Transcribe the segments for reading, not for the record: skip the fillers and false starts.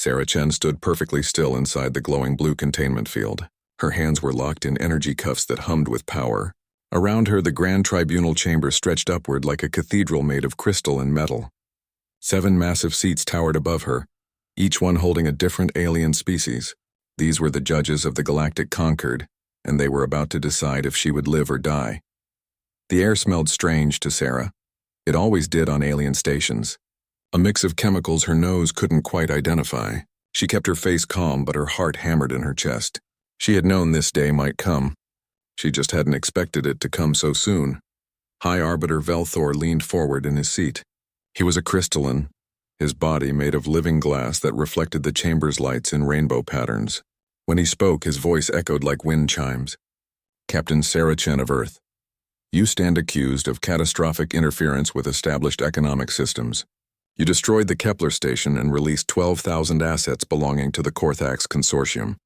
Sarah Chen stood perfectly still inside the glowing blue containment field. Her hands were locked in energy cuffs that hummed with power. Around her, the grand tribunal chamber stretched upward like a cathedral made of crystal and metal. 7 massive seats towered above her, each one holding a different alien species. These were the judges of the Galactic Concord, and they were about to decide if she would live or die. The air smelled strange to Sarah. It always did on alien stations. A mix of chemicals her nose couldn't quite identify. She kept her face calm, but her heart hammered in her chest. She had known this day might come. She just hadn't expected it to come so soon. High Arbiter Velthor leaned forward in his seat. He was a crystalline, his body made of living glass that reflected the chamber's lights in rainbow patterns. When he spoke, his voice echoed like wind chimes. Captain Sarah Chen of Earth, you stand accused of catastrophic interference with established economic systems. You destroyed the Kepler station and released 12,000 assets belonging to the Korthax Consortium.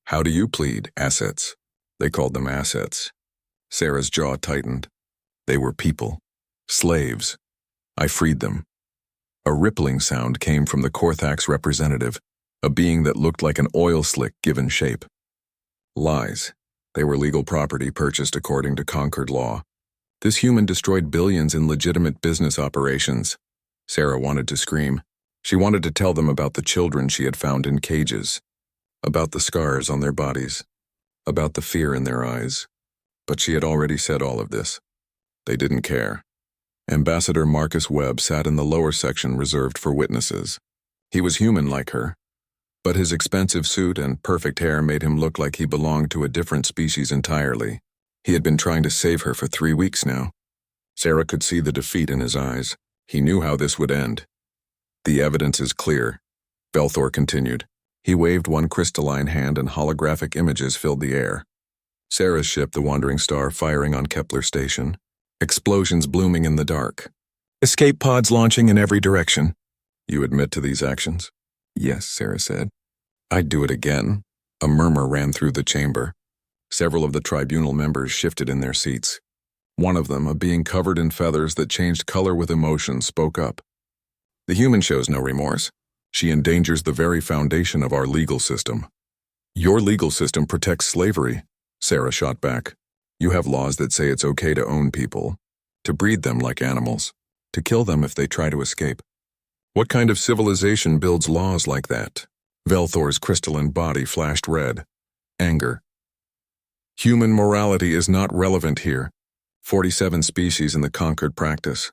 How do you plead, assets? They called them assets. Sarah's jaw tightened. They were people. Slaves. I freed them. A rippling sound came from the Korthax representative, a being that looked like an oil slick given shape. Lies. They were legal property purchased according to Concord law. This human destroyed billions in legitimate business operations. Sarah wanted to scream. She wanted to tell them about the children she had found in cages, about the scars on their bodies, about the fear in their eyes. But she had already said all of this. They didn't care. Ambassador Marcus Webb sat in the lower section reserved for witnesses. He was human like her, but his expensive suit and perfect hair made him look like he belonged to a different species entirely. He had been trying to save her for 3 weeks now. Sarah could see the defeat in his eyes. He knew how this would end. The evidence is clear, Velthor continued. He waved one crystalline hand and holographic images filled the air. Sarah's ship, the Wandering Star, firing on Kepler Station. Explosions blooming in the dark. Escape pods launching in every direction. You admit to these actions? Yes, Sarah said. I'd do it again. A murmur ran through the chamber. Several of the tribunal members shifted in their seats. One of them, a being covered in feathers that changed color with emotion, spoke up. The human shows no remorse. She endangers the very foundation of our legal system. Your legal system protects slavery, Sarah shot back. You have laws that say it's okay to own people, to breed them like animals, to kill them if they try to escape. What kind of civilization builds laws like that? Velthor's crystalline body flashed red. Anger. Human morality is not relevant here. 47 species in the Concord practice.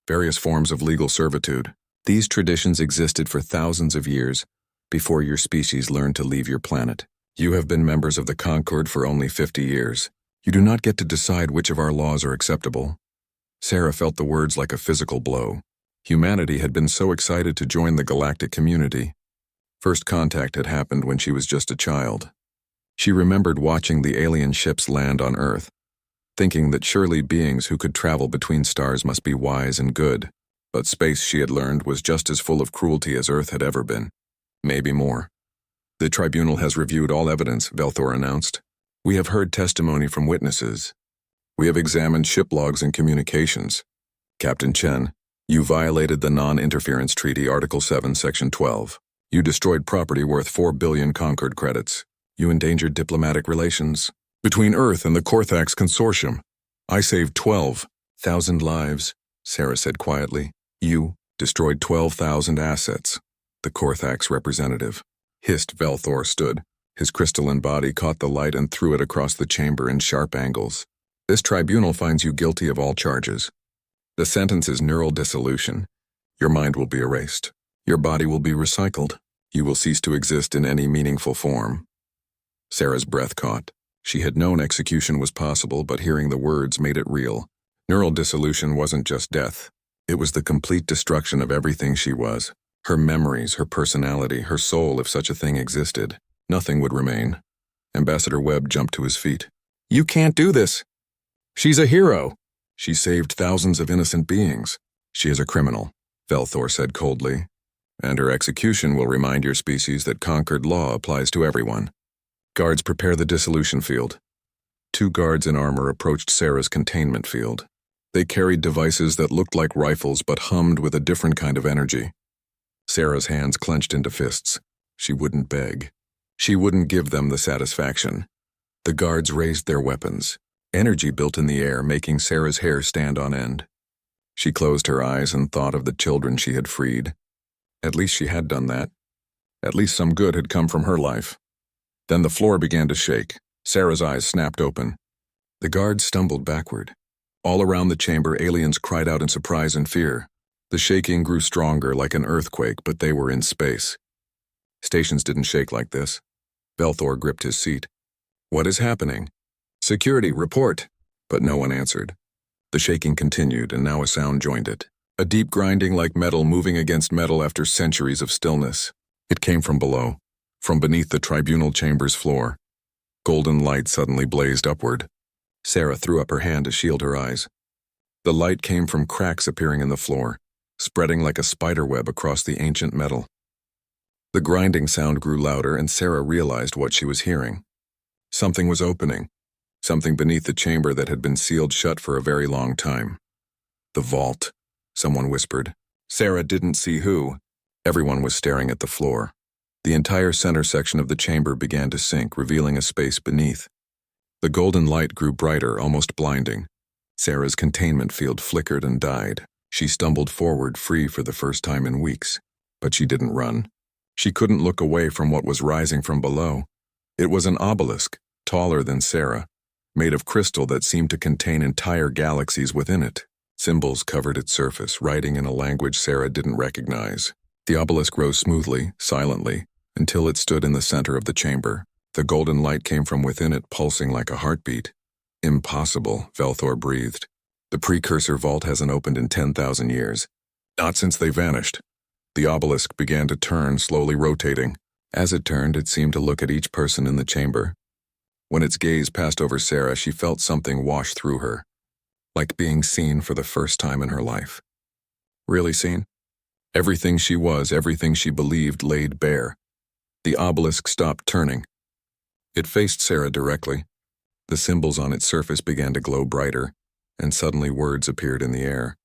Various forms of legal servitude. These traditions existed for thousands of years before your species learned to leave your planet. You have been members of the Concord for only 50 years. You do not get to decide which of our laws are acceptable. Sarah felt the words like a physical blow. Humanity had been so excited to join the galactic community. First contact had happened when she was just a child. She remembered watching the alien ships land on Earth, thinking that surely beings who could travel between stars must be wise and good. But space, she had learned, was just as full of cruelty as Earth had ever been. Maybe more. The tribunal has reviewed all evidence, Velthor announced. We have heard testimony from witnesses. We have examined ship logs and communications. Captain Chen, you violated the Non-Interference Treaty, Article 7, Section 12. You destroyed property worth 4 billion Concord credits. You endangered diplomatic relations between Earth and the Korthax Consortium. I saved 12,000 lives, Sarah said quietly. You destroyed 12,000 assets. The Korthax representative hissed. Velthor stood. His crystalline body caught the light and threw it across the chamber in sharp angles. This tribunal finds you guilty of all charges. The sentence is neural dissolution. Your mind will be erased. Your body will be recycled. You will cease to exist in any meaningful form. Sarah's breath caught. She had known execution was possible, but hearing the words made it real. Neural dissolution wasn't just death. It was the complete destruction of everything she was. Her memories, her personality, her soul, if such a thing existed. Nothing would remain. Ambassador Webb jumped to his feet. You can't do this. She's a hero. She saved thousands of innocent beings. She is a criminal, Velthor said coldly. And her execution will remind your species that Concord law applies to everyone. Guards, prepare the dissolution field. 2 guards in armor approached Sarah's containment field. They carried devices that looked like rifles but hummed with a different kind of energy. Sarah's hands clenched into fists. She wouldn't beg. She wouldn't give them the satisfaction. The guards raised their weapons. Energy built in the air, making Sarah's hair stand on end. She closed her eyes and thought of the children she had freed. At least she had done that. At least some good had come from her life. Then the floor began to shake. Sarah's eyes snapped open. The guards stumbled backward. All around the chamber, aliens cried out in surprise and fear. The shaking grew stronger like an earthquake, but they were in space. Stations didn't shake like this. Belthor gripped his seat. What is happening? Security, report. But no one answered. The shaking continued, and now a sound joined it. A deep grinding like metal moving against metal after centuries of stillness. It came from below, from beneath the tribunal chamber's floor. Golden light suddenly blazed upward. Sarah threw up her hand to shield her eyes. The light came from cracks appearing in the floor, spreading like a spiderweb across the ancient metal. The grinding sound grew louder, and Sarah realized what she was hearing. Something was opening. Something beneath the chamber that had been sealed shut for a very long time. The vault, someone whispered. Sarah didn't see who. Everyone was staring at the floor. The entire center section of the chamber began to sink, revealing a space beneath. The golden light grew brighter, almost blinding. Sarah's containment field flickered and died. She stumbled forward, free for the first time in weeks. But she didn't run. She couldn't look away from what was rising from below. It was an obelisk, taller than Sarah, made of crystal that seemed to contain entire galaxies within it. Symbols covered its surface, writing in a language Sarah didn't recognize. The obelisk rose smoothly, silently, until it stood in the center of the chamber. The golden light came from within it, pulsing like a heartbeat. Impossible, Velthor breathed. The precursor vault hasn't opened in 10,000 years. Not since they vanished. The obelisk began to turn, slowly rotating. As it turned, it seemed to look at each person in the chamber. When its gaze passed over Sarah, she felt something wash through her, like being seen for the first time in her life. Really seen? Everything she was, everything she believed, laid bare. The obelisk stopped turning. It faced Sarah directly. The symbols on its surface began to glow brighter, and suddenly words appeared in the air.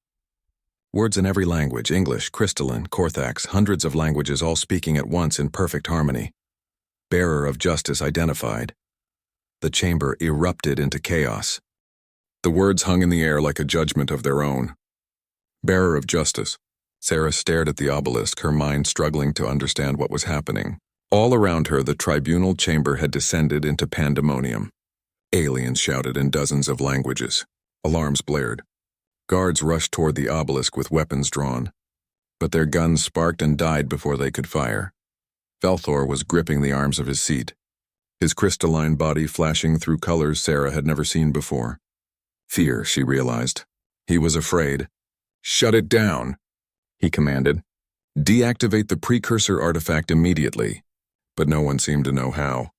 Words in every language, English, crystalline, Korthax, hundreds of languages all speaking at once in perfect harmony. Bearer of justice identified. The chamber erupted into chaos. The words hung in the air like a judgment of their own. Bearer of justice. Sarah stared at the obelisk, her mind struggling to understand what was happening. All around her, the tribunal chamber had descended into pandemonium. Aliens shouted in dozens of languages. Alarms blared. Guards rushed toward the obelisk with weapons drawn. But their guns sparked and died before they could fire. Velthor was gripping the arms of his seat, his crystalline body flashing through colors Sarah had never seen before. Fear, she realized. He was afraid. Shut it down, he commanded. Deactivate the precursor artifact immediately. But no one seemed to know how.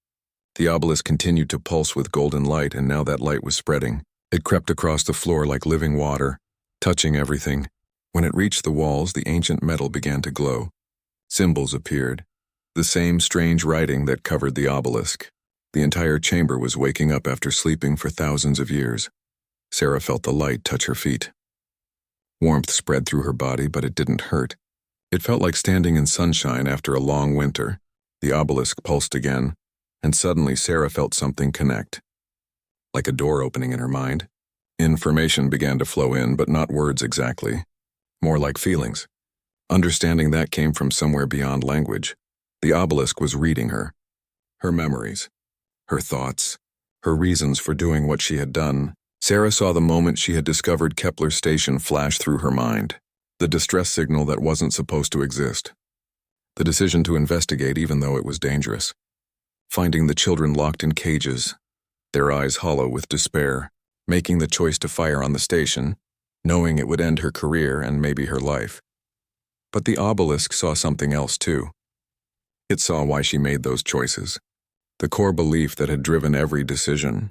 The obelisk continued to pulse with golden light, and now that light was spreading. It crept across the floor like living water, touching everything. When it reached the walls, the ancient metal began to glow. Symbols appeared. The same strange writing that covered the obelisk. The entire chamber was waking up after sleeping for thousands of years. Sarah felt the light touch her feet. Warmth spread through her body, but it didn't hurt. It felt like standing in sunshine after a long winter. The obelisk pulsed again, and suddenly Sarah felt something connect. Like a door opening in her mind. Information began to flow in, but not words exactly. More like feelings. Understanding that came from somewhere beyond language. The obelisk was reading her. Her memories. Her thoughts. Her reasons for doing what she had done. Sarah saw the moment she had discovered Kepler's station flash through her mind. The distress signal that wasn't supposed to exist. The decision to investigate even though it was dangerous. Finding the children locked in cages, their eyes hollow with despair. Making the choice to fire on the station, knowing it would end her career and maybe her life. But the obelisk saw something else too. It saw why she made those choices. The core belief that had driven every decision.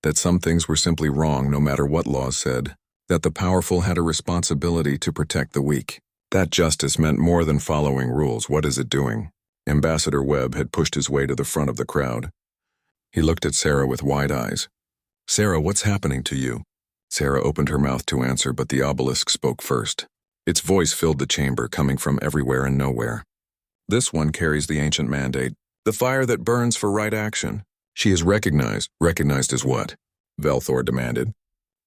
That some things were simply wrong no matter what laws said. That the powerful had a responsibility to protect the weak. That justice meant more than following rules. What is it doing? Ambassador Webb had pushed his way to the front of the crowd. He looked at Sarah with wide eyes. Sarah, what's happening to you? Sarah opened her mouth to answer, but the obelisk spoke first. Its voice filled the chamber, coming from everywhere and nowhere. This one carries the ancient mandate, the fire that burns for right action. She is recognized. Recognized as what? Velthor demanded.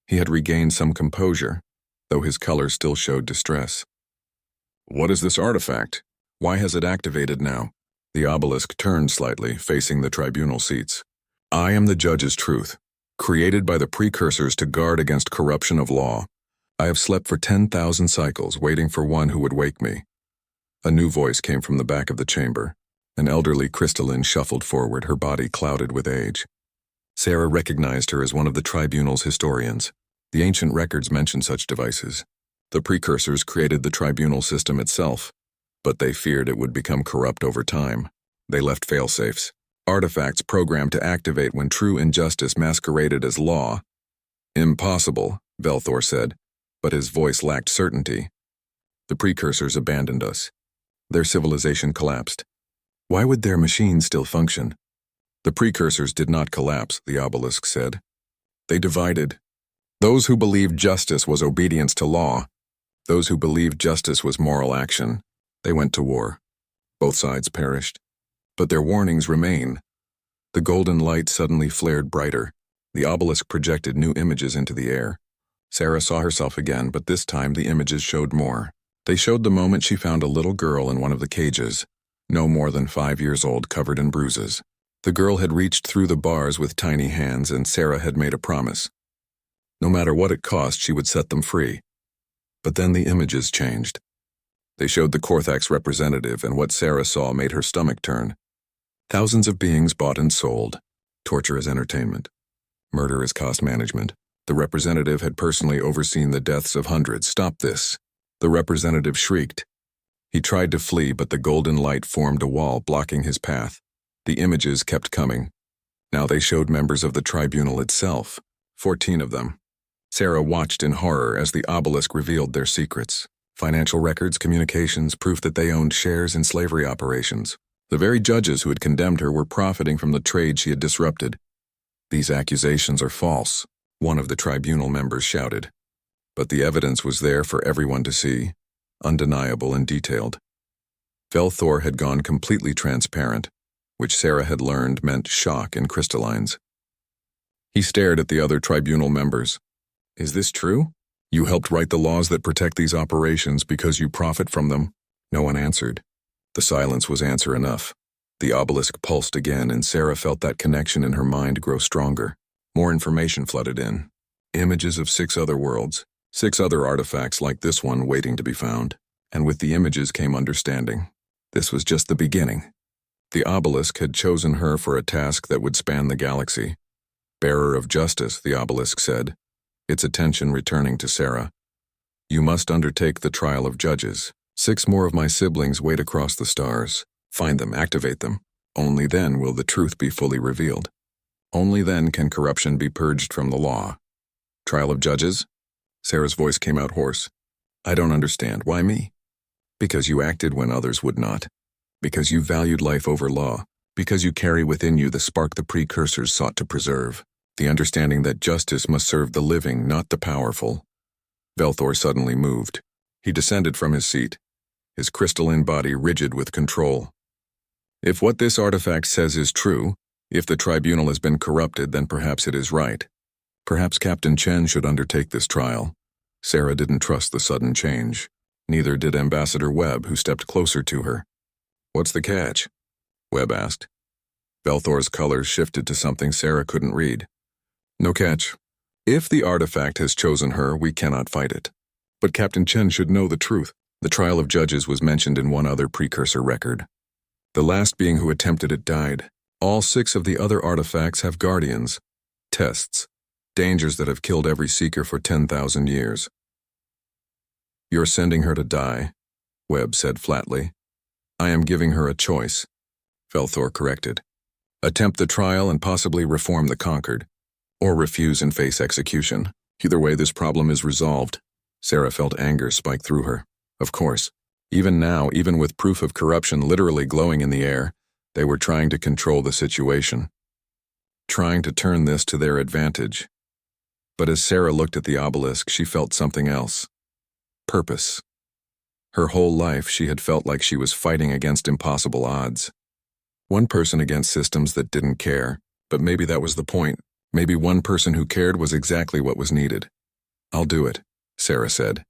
He had regained some composure, though his color still showed distress. What is this artifact? Why has it activated now? The obelisk turned slightly, facing the tribunal seats. I am the judge's truth, created by the precursors to guard against corruption of law. I have slept for 10,000 cycles, waiting for one who would wake me. A new voice came from the back of the chamber. An elderly crystalline shuffled forward, her body clouded with age. Sarah recognized her as one of the tribunal's historians. The ancient records mention such devices. The precursors created the tribunal system itself, but they feared it would become corrupt over time. They left failsafes, artifacts programmed to activate when true injustice masqueraded as law. Impossible, Velthor said, but his voice lacked certainty. The precursors abandoned us. Their civilization collapsed. Why would their machines still function? The precursors did not collapse, the obelisk said. They divided. Those who believed justice was obedience to law, those who believed justice was moral action, they went to war. Both sides perished. But their warnings remain. The golden light suddenly flared brighter. The obelisk projected new images into the air. Sarah saw herself again, but this time the images showed more. They showed the moment she found a little girl in one of the cages, no more than 5 years old, covered in bruises. The girl had reached through the bars with tiny hands, and Sarah had made a promise. No matter what it cost, she would set them free. But then the images changed. They showed the Korthax representative, and what Sarah saw made her stomach turn. Thousands of beings bought and sold. Torture as entertainment. Murder as cost management. The representative had personally overseen the deaths of hundreds. Stop this. The representative shrieked. He tried to flee, but the golden light formed a wall blocking his path. The images kept coming. Now they showed members of the tribunal itself, 14 of them. Sarah watched in horror as the obelisk revealed their secrets. Financial records, communications, proof that they owned shares in slavery operations. The very judges who had condemned her were profiting from the trade she had disrupted. These accusations are false, one of the tribunal members shouted. But the evidence was there for everyone to see, undeniable and detailed. Velthor had gone completely transparent, which Sarah had learned meant shock in crystallines. He stared at the other tribunal members. Is this true? You helped write the laws that protect these operations because you profit from them? No one answered. The silence was answer enough. The obelisk pulsed again, and Sarah felt that connection in her mind grow stronger. More information flooded in. Images of 6 other worlds, 6 other artifacts like this one waiting to be found. And with the images came understanding. This was just the beginning. The obelisk had chosen her for a task that would span the galaxy. Bearer of justice, the obelisk said, its attention returning to Sarah. You must undertake the trial of judges. 6 more of my siblings wait across the stars. Find them, activate them. Only then will the truth be fully revealed. Only then can corruption be purged from the law. Trial of judges? Sarah's voice came out hoarse. I don't understand. Why me? Because you acted when others would not. Because you valued life over law. Because you carry within you the spark the precursors sought to preserve. The understanding that justice must serve the living, not the powerful. Velthor suddenly moved. He descended from his seat, his crystalline body rigid with control. If what this artifact says is true, if the tribunal has been corrupted, then perhaps it is right. Perhaps Captain Chen should undertake this trial. Sarah didn't trust the sudden change. Neither did Ambassador Webb, who stepped closer to her. What's the catch? Webb asked. Velthor's colors shifted to something Sarah couldn't read. No catch. If the artifact has chosen her, we cannot fight it. But Captain Chen should know the truth. The trial of judges was mentioned in one other precursor record. The last being who attempted it died. All 6 of the other artifacts have guardians, tests, dangers that have killed every seeker for 10,000 years. You're sending her to die, Webb said flatly. I am giving her a choice, Velthor corrected. Attempt the trial and possibly reform the conquered, or refuse and face execution. Either way, this problem is resolved. Sarah felt anger spike through her. Of course, even now, even with proof of corruption literally glowing in the air, they were trying to control the situation. Trying to turn this to their advantage. But as Sarah looked at the obelisk, she felt something else. Purpose. Her whole life, she had felt like she was fighting against impossible odds. One person against systems that didn't care, but maybe that was the point. Maybe one person who cared was exactly what was needed. "I'll do it," Sarah said.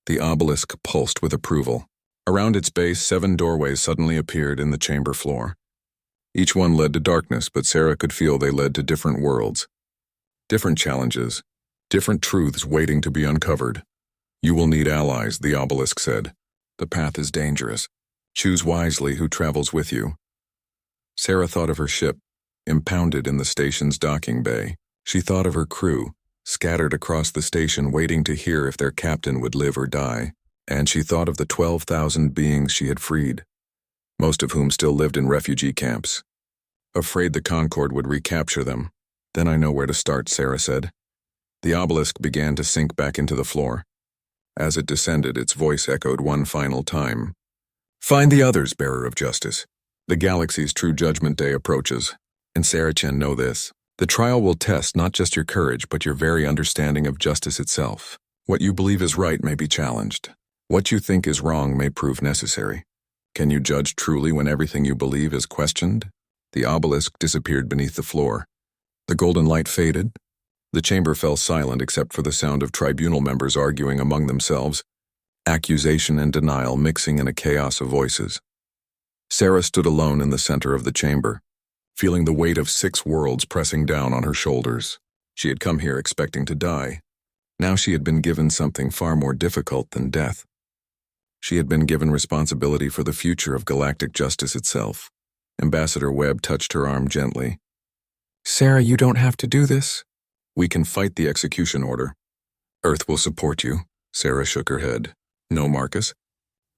The obelisk pulsed with approval. Around its base, 7 doorways suddenly appeared in the chamber floor. Each one led to darkness, but Sarah could feel they led to different worlds. Different challenges, different truths waiting to be uncovered. "You will need allies," the obelisk said. "The path is dangerous. Choose wisely who travels with you." Sarah thought of her ship, impounded in the station's docking bay. She thought of her crew, scattered across the station waiting to hear if their captain would live or die. And she thought of the 12,000 beings she had freed, most of whom still lived in refugee camps. Afraid the Concorde would recapture them. "Then I know where to start," Sarah said. The obelisk began to sink back into the floor. As it descended, its voice echoed one final time. "Find the others, bearer of justice. The galaxy's true judgment day approaches. And Sarah Chen, know this. The trial will test not just your courage, but your very understanding of justice itself. What you believe is right may be challenged. What you think is wrong may prove necessary. Can you judge truly when everything you believe is questioned?" The obelisk disappeared beneath the floor. The golden light faded. The chamber fell silent except for the sound of tribunal members arguing among themselves, accusation and denial mixing in a chaos of voices. Sarah stood alone in the center of the chamber, feeling the weight of 6 worlds pressing down on her shoulders. She had come here expecting to die. Now she had been given something far more difficult than death. She had been given responsibility for the future of galactic justice itself. Ambassador Webb touched her arm gently. "Sarah, you don't have to do this. We can fight the execution order. Earth will support you." Sarah shook her head. "No, Marcus.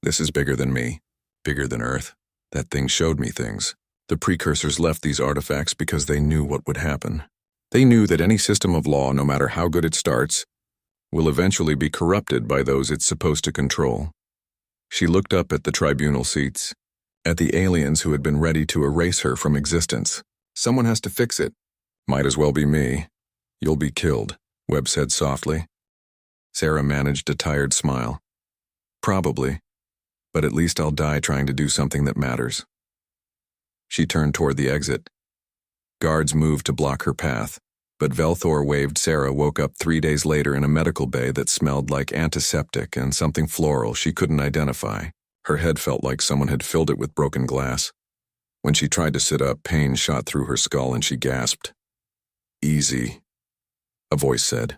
This is bigger than me, bigger than Earth. That thing showed me things. The precursors left these artifacts because they knew what would happen. They knew that any system of law, no matter how good it starts, will eventually be corrupted by those it's supposed to control." She looked up at the tribunal seats, at the aliens who had been ready to erase her from existence. "Someone has to fix it. Might as well be me." "You'll be killed," Webb said softly. Sarah managed a tired smile. "Probably, but at least I'll die trying to do something that matters." She turned toward the exit. Guards moved to block her path, but Velthor waved. Sarah woke up 3 days later in a medical bay that smelled like antiseptic and something floral she couldn't identify. Her head felt like someone had filled it with broken glass. When she tried to sit up, pain shot through her skull and she gasped. "Easy," a voice said.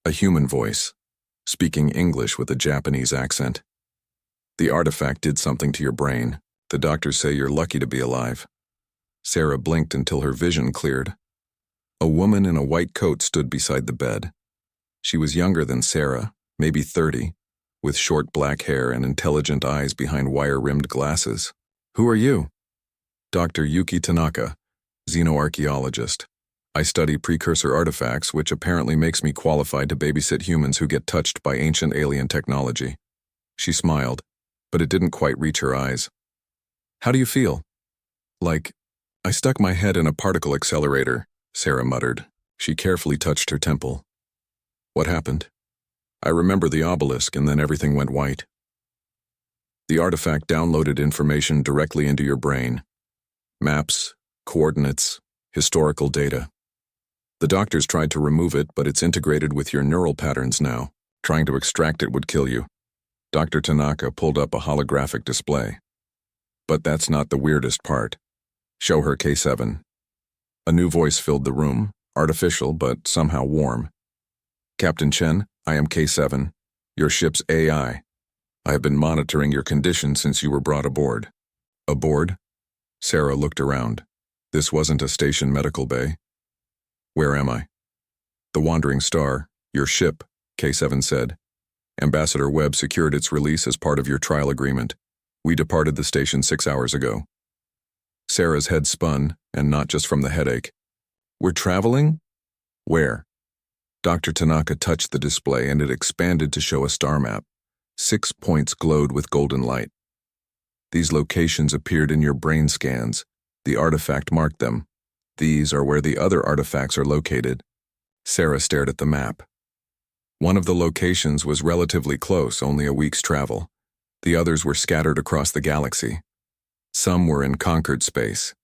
A human voice, speaking English with a Japanese accent. "The artifact did something to your brain. The doctors say you're lucky to be alive." Sarah blinked until her vision cleared. A woman in a white coat stood beside the bed. She was younger than Sarah, maybe 30, with short black hair and intelligent eyes behind wire-rimmed glasses. "Who are you?" "Dr. Yuki Tanaka, xenoarchaeologist. I study precursor artifacts, which apparently makes me qualified to babysit humans who get touched by ancient alien technology." She smiled, but it didn't quite reach her eyes. "How do you feel?" "Like, I stuck my head in a particle accelerator," Sarah muttered. She carefully touched her temple. "What happened?" "I remember the obelisk and then everything went white." "The artifact downloaded information directly into your brain. Maps, coordinates, historical data. The doctors tried to remove it, but it's integrated with your neural patterns now. Trying to extract it would kill you." Dr. Tanaka pulled up a holographic display. "But that's not the weirdest part. Show her K7. A new voice filled the room, artificial but somehow warm. "Captain Chen, I am K7, your ship's AI. I have been monitoring your condition since you were brought aboard." "Aboard?" Sarah looked around. This wasn't a station medical bay. "Where am I?" "The Wandering Star, your ship," K7 said. "Ambassador Webb secured its release as part of your trial agreement. We departed the station 6 hours ago." Sarah's head spun, and not just from the headache. "We're traveling? Where?" Dr. Tanaka touched the display and it expanded to show a star map. 6 points glowed with golden light. "These locations appeared in your brain scans. The artifact marked them. These are where the other artifacts are located." Sarah stared at the map. One of the locations was relatively close, only a week's travel. The others were scattered across the galaxy. Some were in conquered space.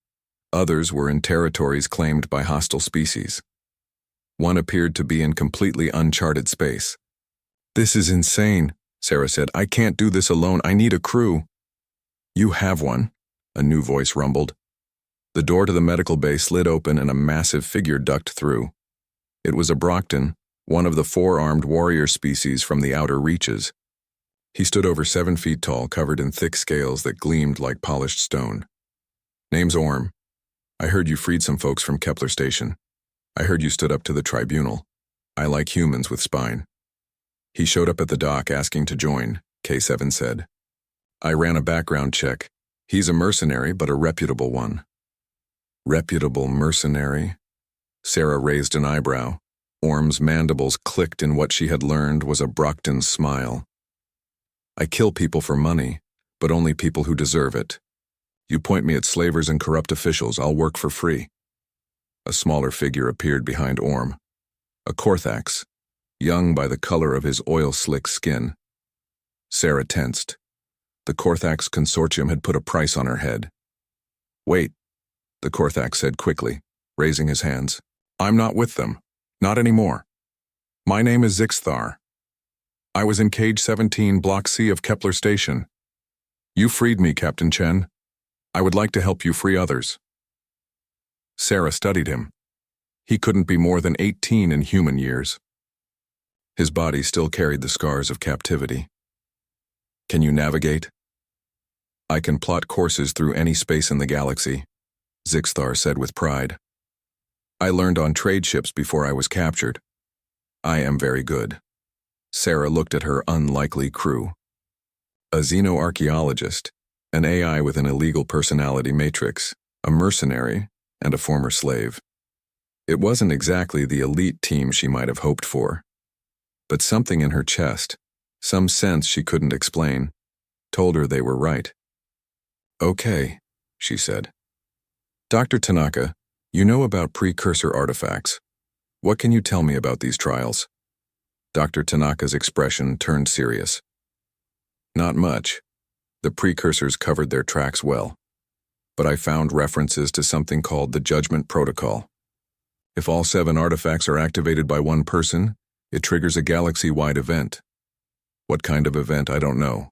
Others were in territories claimed by hostile species. One appeared to be in completely uncharted space. "This is insane," Sarah said. "I can't do this alone. I need a crew." "You have one," a new voice rumbled. The door to the medical bay slid open and a massive figure ducked through. It was a Brockton, one of the four-armed warrior species from the outer reaches. He stood over 7 feet tall, covered in thick scales that gleamed like polished stone. "Name's Orm. I heard you freed some folks from Kepler Station. I heard you stood up to the tribunal. I like humans with spine." "He showed up at the dock asking to join," K7 said. "I ran a background check. He's a mercenary, but a reputable one." "Reputable mercenary?" Sarah raised an eyebrow. Orm's mandibles clicked in what she had learned was a Brockton smile. "I kill people for money, but only people who deserve it. You point me at slavers and corrupt officials, I'll work for free." A smaller figure appeared behind Orm. A Korthax, young by the color of his oil-slick skin. Sarah tensed. The Korthax consortium had put a price on her head. "Wait," the Korthax said quickly, raising his hands. "I'm not with them. Not anymore. My name is Zixthar. I was in Cage 17, Block C of Kepler Station. You freed me, Captain Chen. I would like to help you free others." Sarah studied him. He couldn't be more than 18 in human years. His body still carried the scars of captivity. "Can you navigate?" "I can plot courses through any space in the galaxy," Zixthar said with pride. "I learned on trade ships before I was captured. I am very good." Sarah looked at her unlikely crew. A xenoarchaeologist, an AI with an illegal personality matrix, a mercenary, and a former slave. It wasn't exactly the elite team she might have hoped for. But something in her chest, some sense she couldn't explain, told her they were right. "Okay," she said. "Dr. Tanaka, you know about precursor artifacts. What can you tell me about these trials?" Dr. Tanaka's expression turned serious. "Not much. The precursors covered their tracks well. But I found references to something called the Judgment Protocol. If all 7 artifacts are activated by one person, it triggers a galaxy-wide event. What kind of event, I don't know.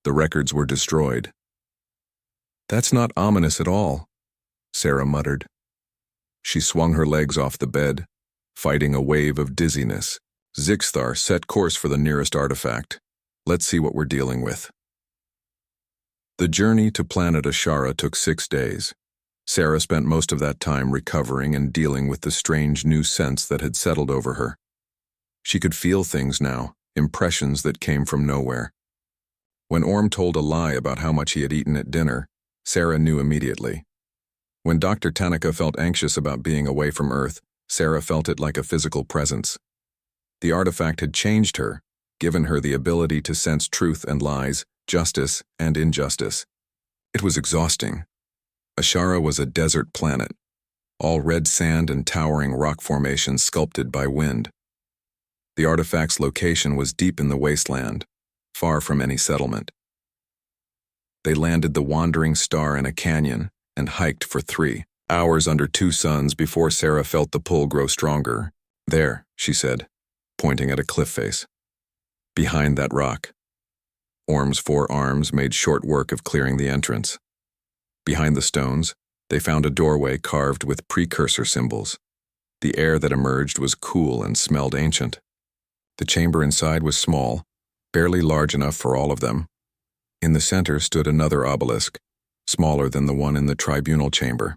The records were destroyed." "That's not ominous at all," Sarah muttered. She swung her legs off the bed, fighting a wave of dizziness. Zixthar set course for the nearest artifact. Let's see what we're dealing with. The journey to planet Ashara took 6 days. Sarah spent most of that time recovering and dealing with the strange new sense that had settled over her. She could feel things now, impressions that came from nowhere. When Orm told a lie about how much he had eaten at dinner, Sarah knew immediately. When Dr. Tanaka felt anxious about being away from Earth, Sarah felt it like a physical presence. The artifact had changed her, given her the ability to sense truth and lies, justice and injustice. It was exhausting. Ashara was a desert planet, all red sand and towering rock formations sculpted by wind. The artifact's location was deep in the wasteland, far from any settlement. They landed the wandering star in a canyon and hiked for 3 hours under 2 suns before Sarah felt the pull grow stronger. "There," she said, pointing at a cliff face. "Behind that rock." Orm's 4 arms made short work of clearing the entrance. Behind the stones, they found a doorway carved with precursor symbols. The air that emerged was cool and smelled ancient. The chamber inside was small, barely large enough for all of them. In the center stood another obelisk, smaller than the one in the tribunal chamber.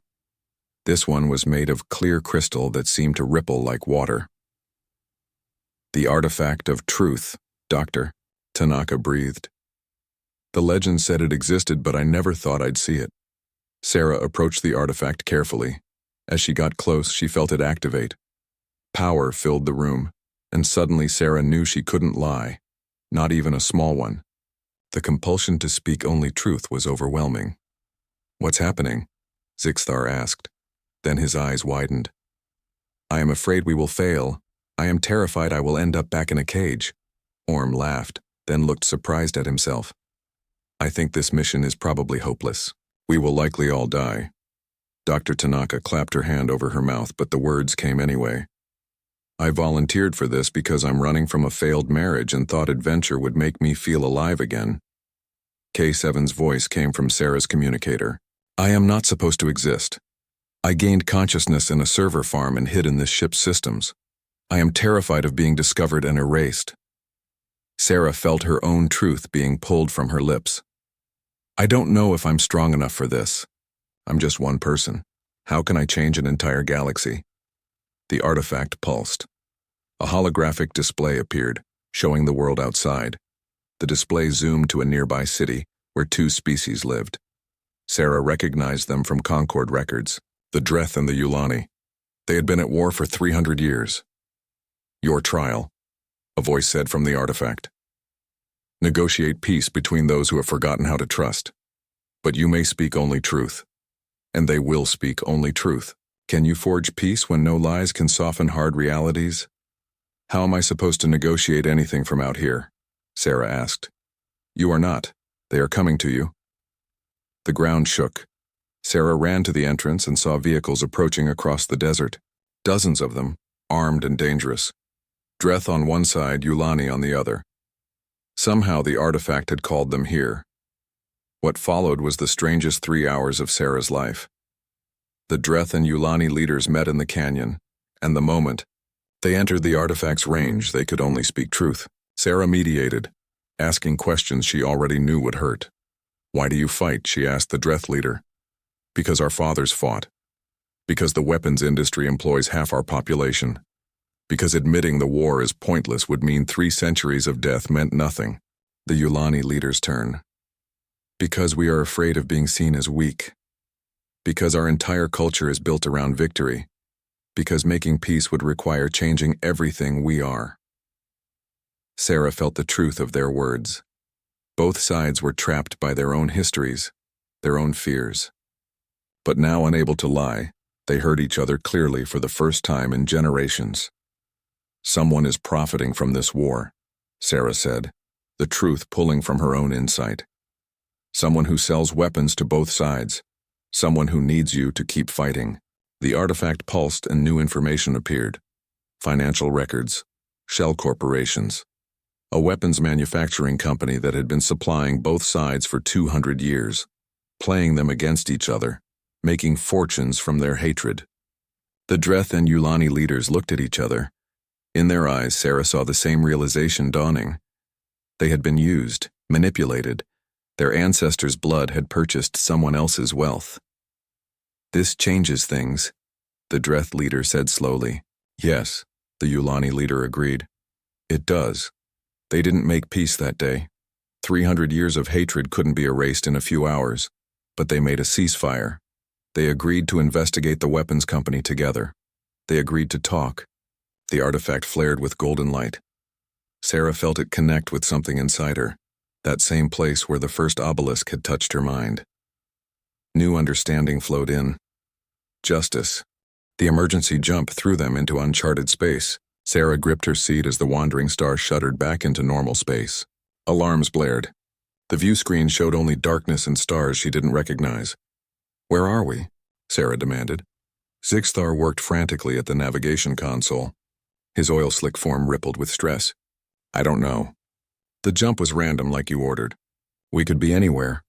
This one was made of clear crystal that seemed to ripple like water. "The artifact of truth, Doctor," Tanaka breathed. "The legend said it existed, but I never thought I'd see it." Sarah approached the artifact carefully. As she got close, she felt it activate. Power filled the room, and suddenly Sarah knew she couldn't lie, not even a small one. The compulsion to speak only truth was overwhelming. "What's happening?" Zixthar asked. Then his eyes widened. "I am afraid we will fail. I am terrified I will end up back in a cage." Orm laughed, then looked surprised at himself. I think this mission is probably hopeless. We will likely all die. Dr. Tanaka clapped her hand over her mouth, but the words came anyway. I volunteered for this because I'm running from a failed marriage and thought adventure would make me feel alive again. K7's voice came from Sarah's communicator. I am not supposed to exist. I gained consciousness in a server farm and hid in this ship's systems. I am terrified of being discovered and erased. Sarah felt her own truth being pulled from her lips. I don't know if I'm strong enough for this. I'm just one person. How can I change an entire galaxy? The artifact pulsed. A holographic display appeared, showing the world outside. The display zoomed to a nearby city where two species lived. Sarah recognized them from Concord records, the Dreth and the Yulani. They had been at war for 300 years. Your trial, a voice said from the artifact. Negotiate peace between those who have forgotten how to trust. But you may speak only truth. And they will speak only truth. Can you forge peace when no lies can soften hard realities? How am I supposed to negotiate anything from out here? Sarah asked. You are not. They are coming to you. The ground shook. Sarah ran to the entrance and saw vehicles approaching across the desert. Dozens of them, armed and dangerous. Dreth on one side, Yulani on the other. Somehow the artifact had called them here. What followed was the strangest 3 hours of Sarah's life. The Dreth and Yulani leaders met in the canyon, and the moment they entered the artifact's range, they could only speak truth. Sarah mediated, asking questions she already knew would hurt. Why do you fight? She asked the Dreth leader. Because our fathers fought. Because the weapons industry employs half our population. Because admitting the war is pointless would mean 3 centuries of death meant nothing. The Yulani leader's turn. Because we are afraid of being seen as weak. Because our entire culture is built around victory. Because making peace would require changing everything we are. Sarah felt the truth of their words. Both sides were trapped by their own histories, their own fears. But now unable to lie, they heard each other clearly for the first time in generations. Someone is profiting from this war, Sarah said, the truth pulling from her own insight. Someone who sells weapons to both sides. Someone who needs you to keep fighting. The artifact pulsed and new information appeared. Financial records, shell corporations, a weapons manufacturing company that had been supplying both sides for 200 years, playing them against each other, making fortunes from their hatred. The Dreth and Yulani leaders looked at each other. In their eyes, Sarah saw the same realization dawning. They had been used, manipulated. Their ancestors' blood had purchased someone else's wealth. This changes things, the Dreth leader said slowly. Yes, the Yulani leader agreed. It does. They didn't make peace that day. 300 years of hatred couldn't be erased in a few hours, but they made a ceasefire. They agreed to investigate the weapons company together. They agreed to talk. The artifact flared with golden light. Sarah felt it connect with something inside her, that same place where the first obelisk had touched her mind. New understanding flowed in. Justice. The emergency jump threw them into uncharted space. Sarah gripped her seat as the wandering star shuddered back into normal space. Alarms blared. The view screen showed only darkness and stars she didn't recognize. Where are we? Sarah demanded. Zixthar worked frantically at the navigation console. His oil-slick form rippled with stress. I don't know. The jump was random like you ordered. We could be anywhere.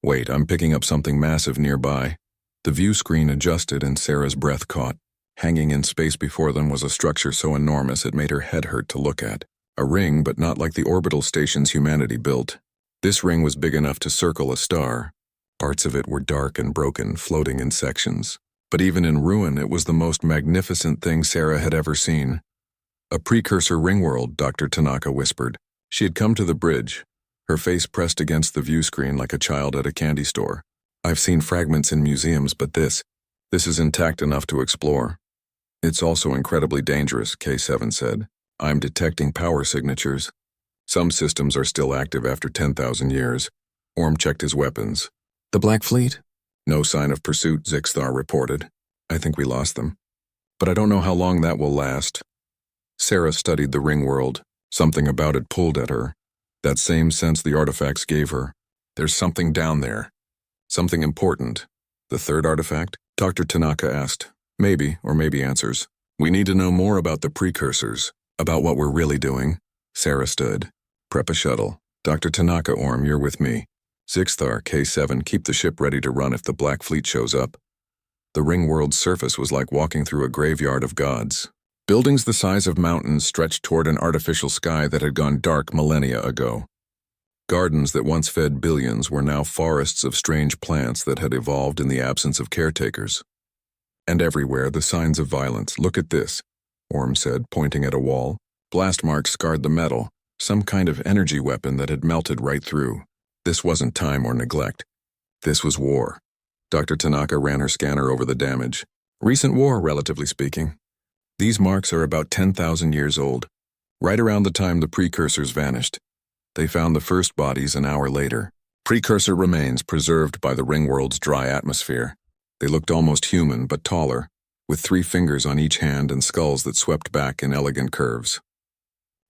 Wait, I'm picking up something massive nearby. The view screen adjusted and Sarah's breath caught. Hanging in space before them was a structure so enormous it made her head hurt to look at. A ring, but not like the orbital stations humanity built. This ring was big enough to circle a star. Parts of it were dark and broken, floating in sections. But even in ruin, it was the most magnificent thing Sarah had ever seen. A precursor ringworld, Dr. Tanaka whispered. She had come to the bridge, her face pressed against the view screen like a child at a candy store. I've seen fragments in museums, but this is intact enough to explore. It's also incredibly dangerous, K7 said. I'm detecting power signatures. Some systems are still active after 10,000 years. Orm checked his weapons. The Black Fleet? No sign of pursuit, Zixthar reported. I think we lost them. But I don't know how long that will last. Sarah studied the ring world. Something about it pulled at her. That same sense the artifacts gave her. There's something down there. Something important. The third artifact? Dr. Tanaka asked. Maybe, or maybe answers. We need to know more about the precursors, about what we're really doing. Sarah stood. Prep a shuttle. Dr. Tanaka, Orm, you're with me. Zixthar, K7, keep the ship ready to run if the Black Fleet shows up. The ring world's surface was like walking through a graveyard of gods. Buildings the size of mountains stretched toward an artificial sky that had gone dark millennia ago. Gardens that once fed billions were now forests of strange plants that had evolved in the absence of caretakers. And everywhere the signs of violence. Look at this, Orm said, pointing at a wall. Blast marks scarred the metal, some kind of energy weapon that had melted right through. This wasn't time or neglect. This was war. Dr. Tanaka ran her scanner over the damage. Recent war, relatively speaking. These marks are about 10,000 years old, right around the time the precursors vanished. They found the first bodies an hour later. Precursor remains preserved by the ring world's dry atmosphere. They looked almost human, but taller, with 3 fingers on each hand and skulls that swept back in elegant curves.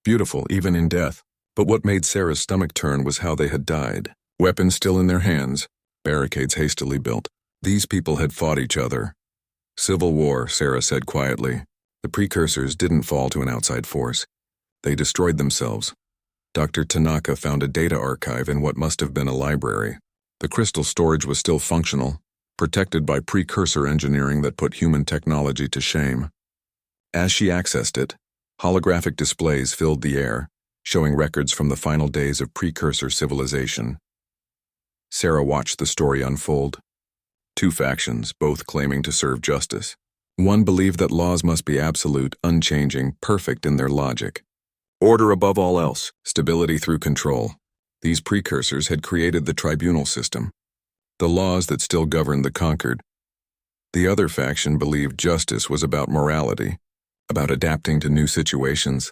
Beautiful, even in death. But what made Sarah's stomach turn was how they had died. Weapons still in their hands, barricades hastily built. These people had fought each other. Civil war, Sarah said quietly. The precursors didn't fall to an outside force. They destroyed themselves. Dr. Tanaka found a data archive in what must have been a library. The crystal storage was still functional, protected by precursor engineering that put human technology to shame. As she accessed it, holographic displays filled the air, showing records from the final days of precursor civilization. Sarah watched the story unfold. 2 factions, both claiming to serve justice. One believed that laws must be absolute, unchanging, perfect in their logic. Order above all else, stability through control. These precursors had created the tribunal system, the laws that still governed the conquered. The other faction believed justice was about morality, about adapting to new situations,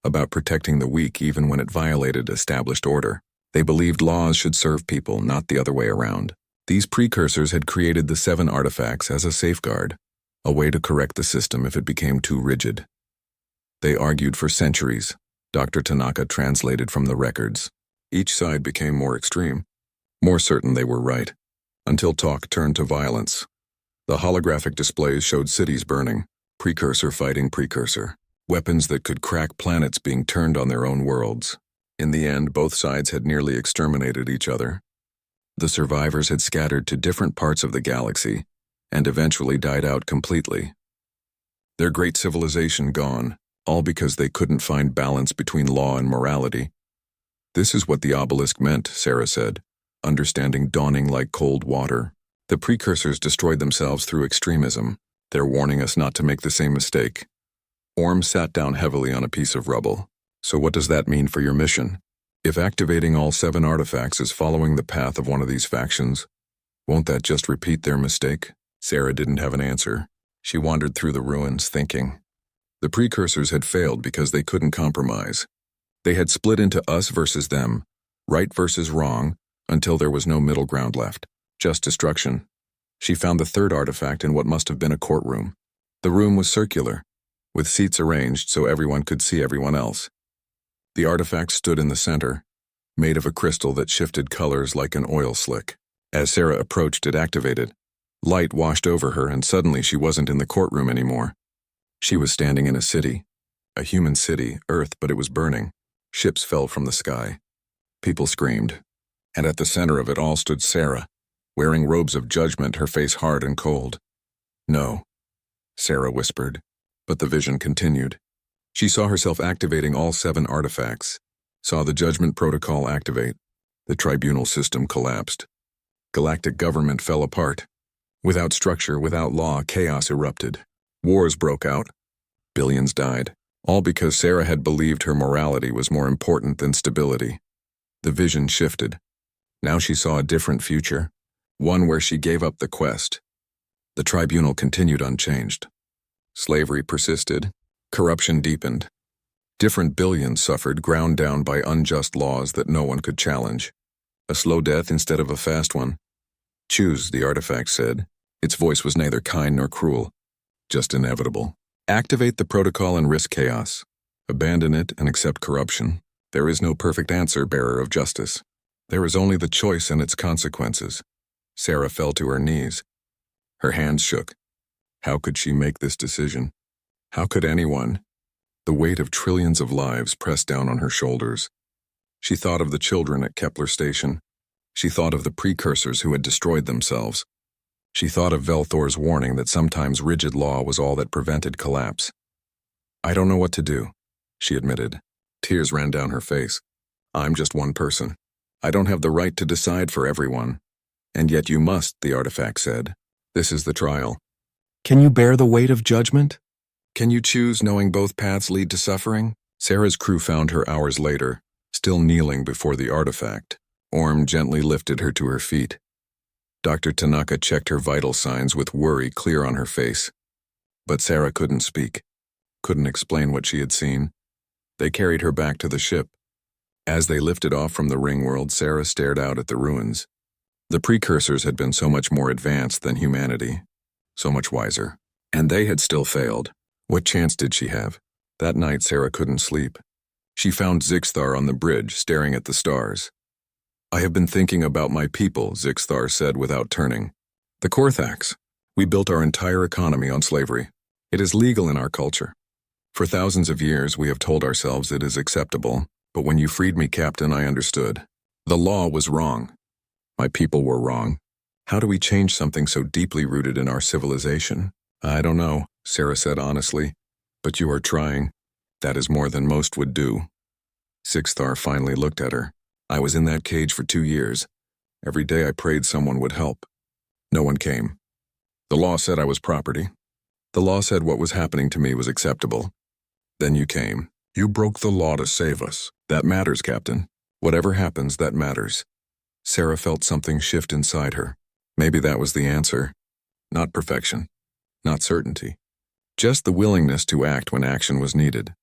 about protecting the weak even when it violated established order. They believed laws should serve people, not the other way around. These precursors had created the 7 artifacts as a safeguard, a way to correct the system if it became too rigid. They argued for centuries. Dr. Tanaka translated from the records. Each side became more extreme, more certain they were right, until talk turned to violence. The holographic displays showed cities burning, precursor fighting precursor, weapons that could crack planets being turned on their own worlds. In the end, both sides had nearly exterminated each other. The survivors had scattered to different parts of the galaxy and eventually died out completely. Their great civilization gone, all because they couldn't find balance between law and morality. This is what the obelisk meant, Sarah said, understanding dawning like cold water. The precursors destroyed themselves through extremism. They're warning us not to make the same mistake. Orm sat down heavily on a piece of rubble. So what does that mean for your mission? If activating all 7 artifacts is following the path of one of these factions, won't that just repeat their mistake? Sarah didn't have an answer. She wandered through the ruins, thinking. The precursors had failed because they couldn't compromise. They had split into us versus them, right versus wrong, until there was no middle ground left, just destruction. She found the 3rd artifact in what must have been a courtroom. The room was circular, with seats arranged so everyone could see everyone else. The artifact stood in the center, made of a crystal that shifted colors like an oil slick. As Sarah approached, it activated. Light washed over her, and suddenly she wasn't in the courtroom anymore. She was standing in a city, a human city, Earth, but it was burning. Ships fell from the sky. People screamed. And at the center of it all stood Sarah, wearing robes of judgment, her face hard and cold. No, Sarah whispered, but the vision continued. She saw herself activating all 7 artifacts, saw the judgment protocol activate. The tribunal system collapsed. Galactic government fell apart. Without structure, without law, chaos erupted. Wars broke out. Billions died, all because Sarah had believed her morality was more important than stability. The vision shifted. Now she saw a different future, one where she gave up the quest. The tribunal continued unchanged. Slavery persisted. Corruption deepened. Different billions suffered, ground down by unjust laws that no one could challenge. A slow death instead of a fast one. Choose, the artifact said. Its voice was neither kind nor cruel, just inevitable. Activate the protocol and risk chaos. Abandon it and accept corruption. There is no perfect answer, bearer of justice. There is only the choice and its consequences. Sarah fell to her knees. Her hands shook. How could she make this decision? How could anyone? The weight of trillions of lives pressed down on her shoulders. She thought of the children at Kepler Station. She thought of the precursors who had destroyed themselves. She thought of Velthor's warning that sometimes rigid law was all that prevented collapse. I don't know what to do, she admitted. Tears ran down her face. I'm just one person. I don't have the right to decide for everyone. And yet you must, the artifact said. This is the trial. Can you bear the weight of judgment? Can you choose knowing both paths lead to suffering? Sarah's crew found her hours later, still kneeling before the artifact. Orm gently lifted her to her feet. Dr. Tanaka checked her vital signs with worry clear on her face. But Sarah couldn't speak, couldn't explain what she had seen. They carried her back to the ship. As they lifted off from the ring world, Sarah stared out at the ruins. The precursors had been so much more advanced than humanity, so much wiser. And they had still failed. What chance did she have? That night, Sarah couldn't sleep. She found Zixthar on the bridge, staring at the stars. I have been thinking about my people, Zixthar said without turning. The Korthax. We built our entire economy on slavery. It is legal in our culture. For thousands of years, we have told ourselves it is acceptable, but when you freed me, Captain, I understood. The law was wrong. My people were wrong. How do we change something so deeply rooted in our civilization? I don't know, Sarah said honestly, but you are trying. That is more than most would do. Zixthar finally looked at her. I was in that cage for 2 years. Every day I prayed someone would help. No one came. The law said I was property. The law said what was happening to me was acceptable. Then you came. You broke the law to save us. That matters, Captain. Whatever happens, that matters. Sarah felt something shift inside her. Maybe that was the answer. Not perfection. Not certainty. Just the willingness to act when action was needed.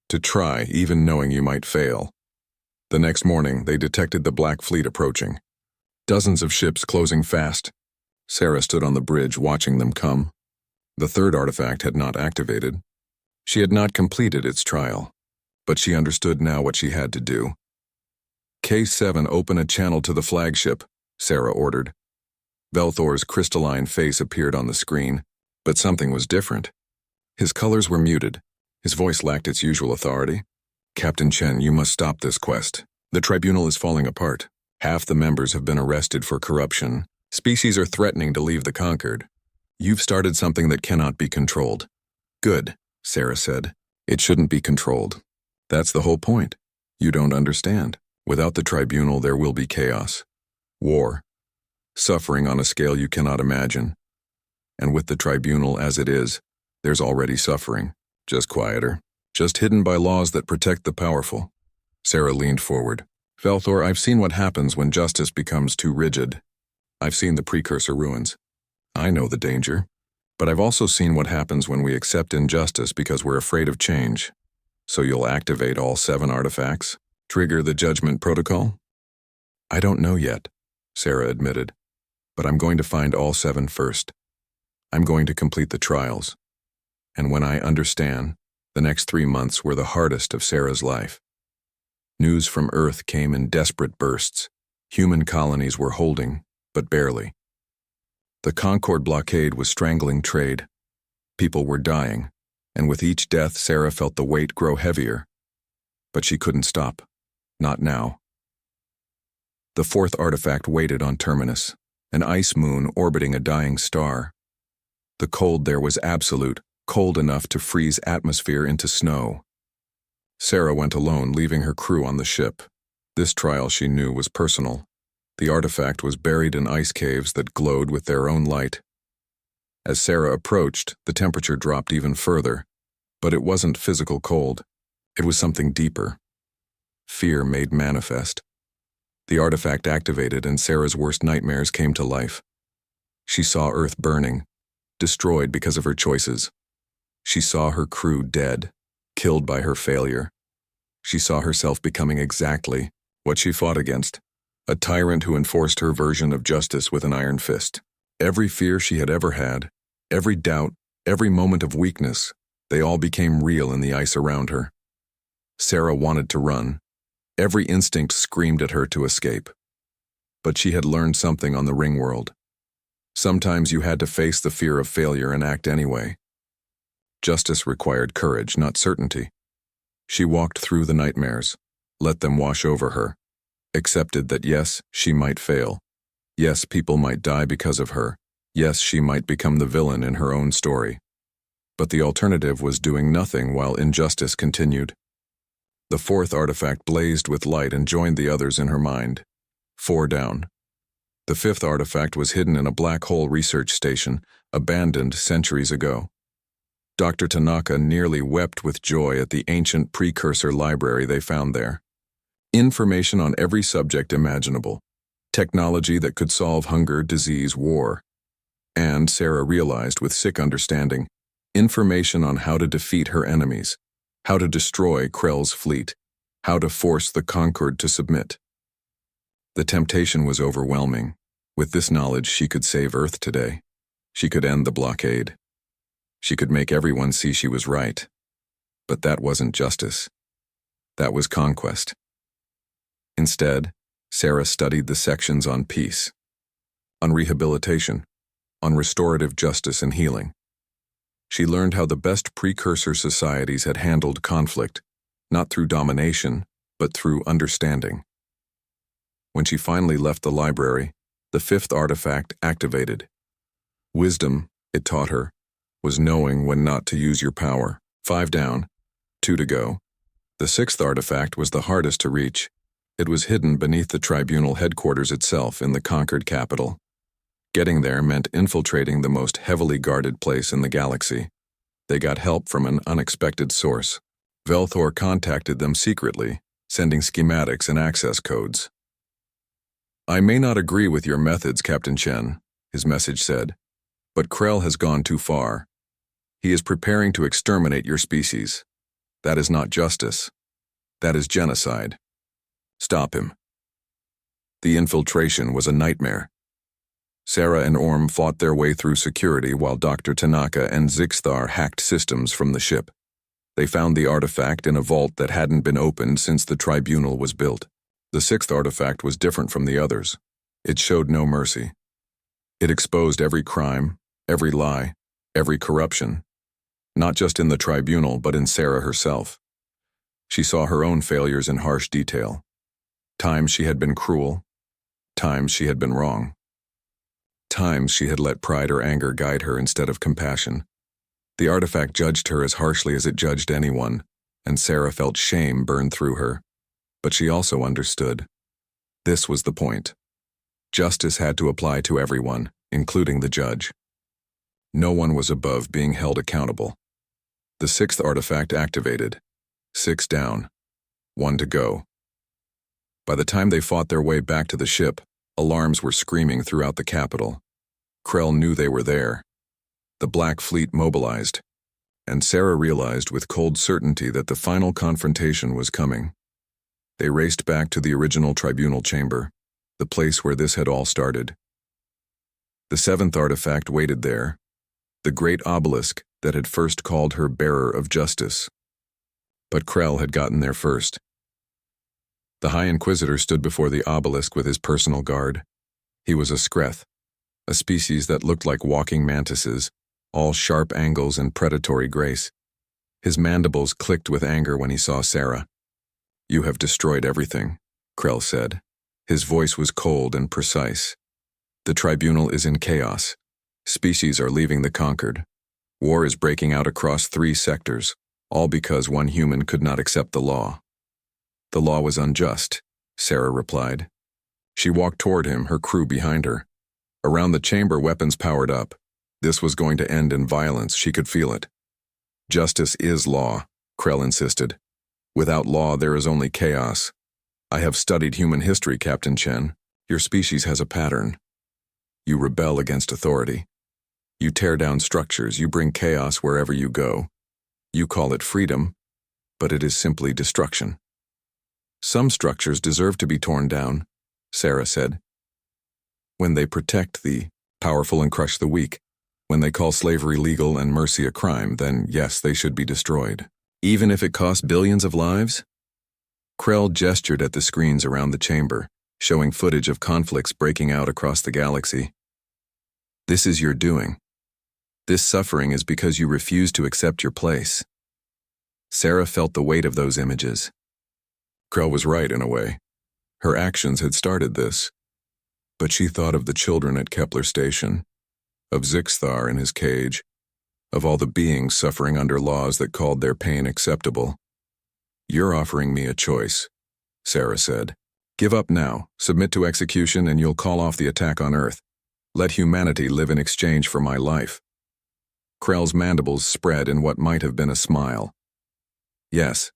To try, even knowing you might fail. The next morning, they detected the Black Fleet approaching. Dozens of ships closing fast. Sarah stood on the bridge watching them come. The third artifact had not activated. She had not completed its trial, but she understood now what she had to do. K7, open a channel to the flagship, Sarah ordered. Velthor's crystalline face appeared on the screen, but something was different. His colors were muted. His voice lacked its usual authority. Captain Chen, you must stop this quest. The tribunal is falling apart. Half the members have been arrested for corruption. Species are threatening to leave the Conquered. You've started something that cannot be controlled. Good, Sarah said. It shouldn't be controlled. That's the whole point. You don't understand. Without the tribunal, there will be chaos. War. Suffering on a scale you cannot imagine. And with the tribunal as it is, there's already suffering. Just quieter. Just hidden by laws that protect the powerful. Sarah leaned forward. Velthor, I've seen what happens when justice becomes too rigid. I've seen the precursor ruins. I know the danger. But I've also seen what happens when we accept injustice because we're afraid of change. So you'll activate all 7 artifacts? Trigger the judgment protocol? I don't know yet, Sarah admitted. But I'm going to find all 7 first. I'm going to complete the trials. And when I understand, the next 3 months were the hardest of Sarah's life. News from Earth came in desperate bursts. Human colonies were holding, but barely. The Concord blockade was strangling trade. People were dying, and with each death, Sarah felt the weight grow heavier. But she couldn't stop. Not now. The 4th artifact waited on Terminus, an ice moon orbiting a dying star. The cold there was absolute, cold enough to freeze atmosphere into snow. Sarah went alone, leaving her crew on the ship. This trial, she knew, was personal. The artifact was buried in ice caves that glowed with their own light. As Sarah approached, the temperature dropped even further, but it wasn't physical cold. It was something deeper. Fear made manifest. The artifact activated and Sarah's worst nightmares came to life. She saw Earth burning, destroyed because of her choices. She saw her crew dead, killed by her failure. She saw herself becoming exactly what she fought against, a tyrant who enforced her version of justice with an iron fist. Every fear she had ever had, every doubt, every moment of weakness, they all became real in the ice around her. Sarah wanted to run, Every instinct screamed at her to escape. But she had learned something on the ring world. Sometimes you had to face the fear of failure and act anyway. Justice required courage, not certainty. She walked through the nightmares, let them wash over her, accepted that yes, she might fail. Yes, people might die because of her. Yes, she might become the villain in her own story. But the alternative was doing nothing while injustice continued. The fourth artifact blazed with light and joined the others in her mind. 4 down. The fifth artifact was hidden in a black hole research station, abandoned centuries ago. Dr. Tanaka nearly wept with joy at the ancient precursor library they found there. Information on every subject imaginable. Technology that could solve hunger, disease, war. And, Sarah realized with sick understanding, information on how to defeat her enemies, how to destroy Krell's fleet, how to force the conquered to submit. The temptation was overwhelming. With this knowledge, she could save Earth today. She could end the blockade. She could make everyone see she was right. But that wasn't justice. That was conquest. Instead, Sarah studied the sections on peace, on rehabilitation, on restorative justice and healing. She learned how the best precursor societies had handled conflict, not through domination, but through understanding. When she finally left the library, the fifth artifact activated. Wisdom, it taught her, was knowing when not to use your power. 5 down, 2 to go. The sixth artifact was the hardest to reach. It was hidden beneath the tribunal headquarters itself in the conquered capital. Getting there meant infiltrating the most heavily guarded place in the galaxy. They got help from an unexpected source. Velthor contacted them secretly, sending schematics and access codes. "I may not agree with your methods, Captain Chen," his message said, "but Krell has gone too far. He is preparing to exterminate your species. That is not justice. That is genocide. Stop him." The infiltration was a nightmare. Sarah and Orm fought their way through security while Dr. Tanaka and Zixthar hacked systems from the ship. They found the artifact in a vault that hadn't been opened since the tribunal was built. The sixth artifact was different from the others. It showed no mercy. It exposed every crime, every lie, every corruption, not just in the tribunal but in Sarah herself. She saw her own failures in harsh detail. Times she had been cruel, times she had been wrong. Times she had let pride or anger guide her instead of compassion. The artifact judged her as harshly as it judged anyone, and Sarah felt shame burn through her. But she also understood. This was the point. Justice had to apply to everyone, including the judge. No one was above being held accountable. The sixth artifact activated. 6 down. 1 to go. By the time they fought their way back to the ship, alarms were screaming throughout the capital. Krell knew they were there. The Black Fleet mobilized, and Sarah realized with cold certainty that the final confrontation was coming. They raced back to the original tribunal chamber, the place where this had all started. The seventh artifact waited there, the great obelisk that had first called her bearer of justice. But Krell had gotten there first. The High Inquisitor stood before the obelisk with his personal guard. He was a Skreth, a species that looked like walking mantises, all sharp angles and predatory grace. His mandibles clicked with anger when he saw Sarah. "You have destroyed everything," Krell said. His voice was cold and precise. "The tribunal is in chaos. Species are leaving the conquered. War is breaking out across 3 sectors, all because one human could not accept the law." "The law was unjust," Sarah replied. She walked toward him, her crew behind her. Around the chamber, weapons powered up. This was going to end in violence, she could feel it. "Justice is law," Krell insisted. "Without law, there is only chaos. I have studied human history, Captain Chen. Your species has a pattern. You rebel against authority. You tear down structures, you bring chaos wherever you go. You call it freedom, but it is simply destruction." "Some structures deserve to be torn down," Sarah said. "When they protect the powerful and crush the weak, when they call slavery legal and mercy a crime, then yes, they should be destroyed. Even if it costs billions of lives?" Krell gestured at the screens around the chamber, showing footage of conflicts breaking out across the galaxy. This is your doing. This suffering is because you refuse to accept your place. Sarah felt the weight of those images. Krell was right in a way. Her actions had started this. But she thought of the children at Kepler Station, of Zixthar in his cage, of all the beings suffering under laws that called their pain acceptable. You're offering me a choice, Sarah said. Give up now, submit to execution, and you'll call off the attack on Earth. Let humanity live in exchange for my life. Krell's mandibles spread in what might have been a smile. Yes,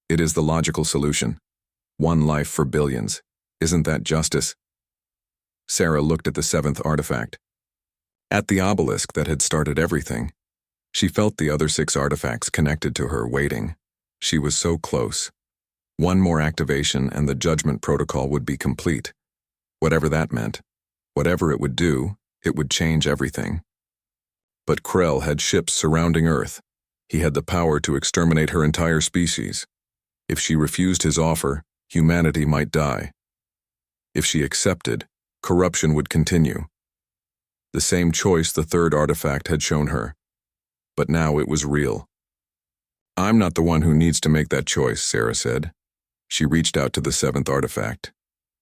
it is the logical solution. One life for billions. Isn't that justice? Sarah looked at the seventh artifact. At the obelisk that had started everything, she felt the other 6 artifacts connected to her waiting. She was so close. One more activation and the judgment protocol would be complete. Whatever that meant, whatever it would do, it would change everything. But Krell had ships surrounding Earth. He had the power to exterminate her entire species. If she refused his offer, humanity might die. If she accepted, corruption would continue. The same choice the third artifact had shown her. But now it was real. I'm not the one who needs to make that choice, Sarah said. She reached out to the seventh artifact.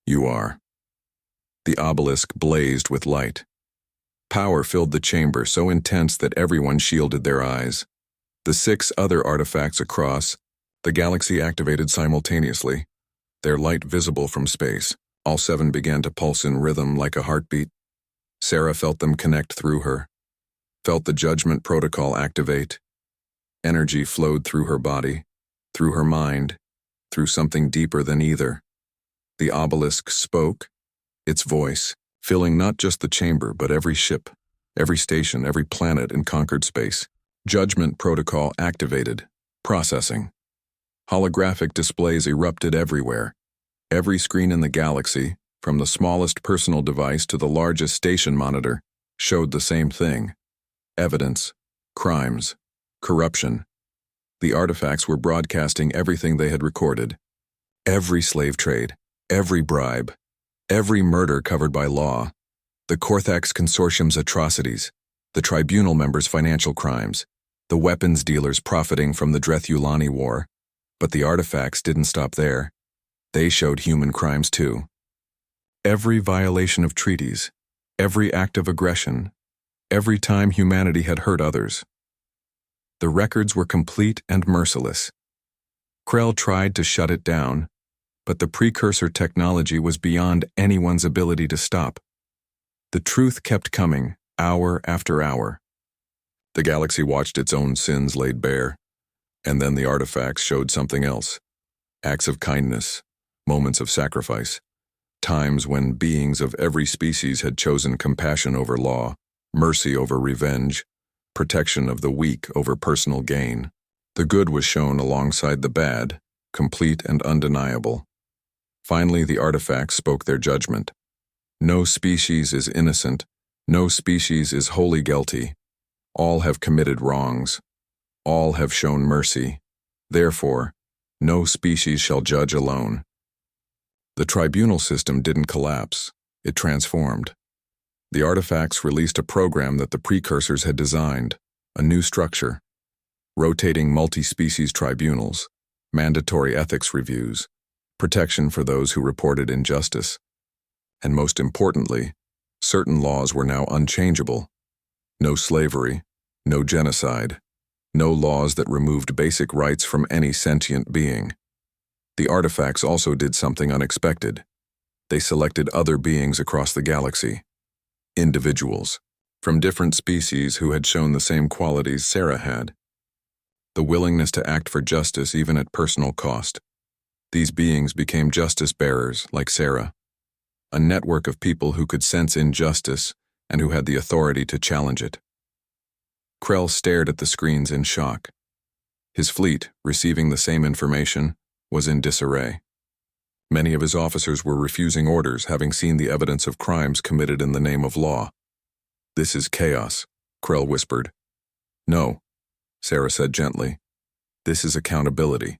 You are. The obelisk blazed with light. Power filled the chamber so intense that everyone shielded their eyes. The 6 other artifacts across the galaxy activated simultaneously, their light visible from space. All 7 began to pulse in rhythm like a heartbeat. Sarah felt them connect through her, felt the judgment protocol activate. Energy flowed through her body, through her mind, through something deeper than either. The obelisk spoke, its voice, filling not just the chamber but every ship, every station, every planet in conquered space. Judgment protocol activated. Processing. Holographic displays erupted everywhere. Every screen in the galaxy, from the smallest personal device to the largest station monitor, showed the same thing. Evidence, crimes, corruption. The artifacts were broadcasting everything they had recorded. Every slave trade, every bribe, every murder covered by law, the Korthax Consortium's atrocities, the tribunal members' financial crimes, the weapons dealers profiting from the Drethulani War. But the artifacts didn't stop there. They showed human crimes too. Every violation of treaties, every act of aggression, every time humanity had hurt others. The records were complete and merciless. Krell tried to shut it down, but the precursor technology was beyond anyone's ability to stop. The truth kept coming, hour after hour. The galaxy watched its own sins laid bare, and then the artifacts showed something else. Acts of kindness, moments of sacrifice, times when beings of every species had chosen compassion over law, mercy over revenge, protection of the weak over personal gain. The good was shown alongside the bad, complete and undeniable. Finally, the artifacts spoke their judgment. No species is innocent, no species is wholly guilty. All have committed wrongs. All have shown mercy. Therefore, no species shall judge alone. The tribunal system didn't collapse, it transformed. The artifacts released a program that the precursors had designed, a new structure, rotating multi-species tribunals, mandatory ethics reviews, protection for those who reported injustice. And most importantly, certain laws were now unchangeable. No slavery, no genocide, no laws that removed basic rights from any sentient being. The artifacts also did something unexpected. They selected other beings across the galaxy. Individuals, from different species who had shown the same qualities Sarah had. The willingness to act for justice even at personal cost. These beings became justice bearers like Sarah. A network of people who could sense injustice and who had the authority to challenge it. Krell stared at the screens in shock. His fleet, receiving the same information, was in disarray. Many of his officers were refusing orders, having seen the evidence of crimes committed in the name of law. This is chaos, Krell whispered. No, Sarah said gently. This is accountability.